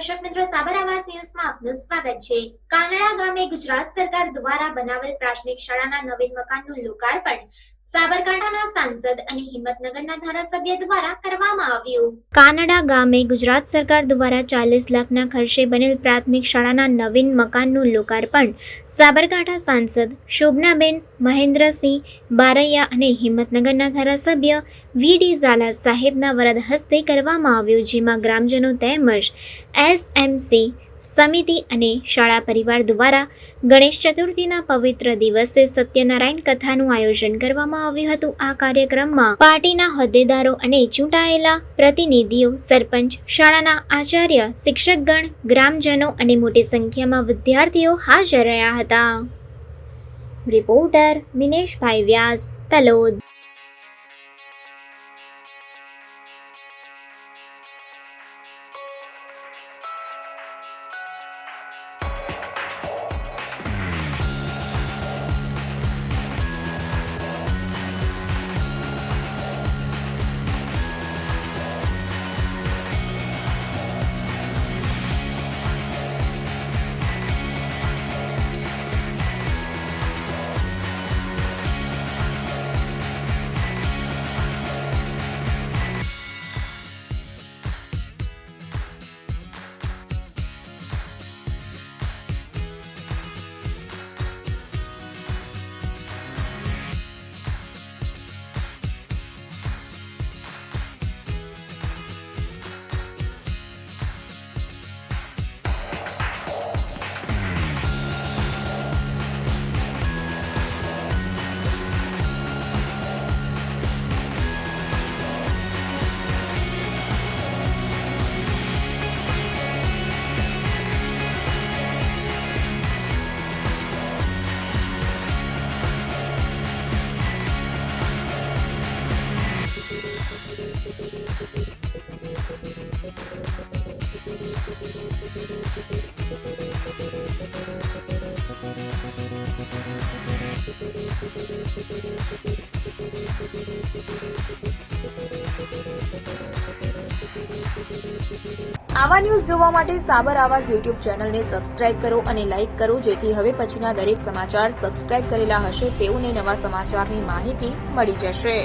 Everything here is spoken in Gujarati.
દર્શક મિત્રો, સાબર આવાસ ન્યૂઝમાં આપનું સ્વાગત છે। કાનડા ગામે ગુજરાત સરકાર દ્વારા બનાવેલ પ્રાથમિક શાળાના નવીન મકાનનું લોકાર્પણ સાબરકાંઠાના સાંસદ અને હિંમતનગરના ધારાસભ્ય દ્વારા કરવામાં આવ્યું। કાનડા ગામે ગુજરાત સરકાર દ્વારા 40 લાખના ખર્ચે બનેલ પ્રાથમિક શાળાના નવીન મકાનનું લોકાર્પણ સાબરકાંઠા સાંસદ શોભનાબેન મહેન્દ્રસિંહ બારૈયા અને હિંમતનગરના ધારાસભ્ય વી.ડી. ઝાલા સાહેબના વરદ હસ્તે કરવામાં આવ્યું, જેમાં ગ્રામજનો તેમજ એસએમસી સમિતિ અને શાળા પરિવાર દ્વારા ગણેશ ચતુર્થીના પવિત્ર દિવસે સત્યનારાયણ કથાનું આયોજન કરવામાં આવ્યું હતું। આ કાર્યક્રમમાં પાર્ટીના હોદ્દેદારો અને ચૂંટાયેલા પ્રતિનિધિઓ, સરપંચ, શાળાના આચાર્ય, શિક્ષકગણ, ગ્રામજનો અને મોટી સંખ્યામાં વિદ્યાર્થીઓ હાજર રહ્યા હતા। રિપોર્ટર મિનેશભાઈ વ્યાસ, તલોદ। આવા ન્યૂઝ જોવા માટે સાબર આવાસ યુટ્યુબ ચેનલને સબસ્ક્રાઇબ કરો અને લાઇક કરો, જેથી હવે પછીના દરેક સમાચાર સબસ્ક્રાઇબ કરેલા હશે તેઓને નવા સમાચારની માહિતી મળી જશે।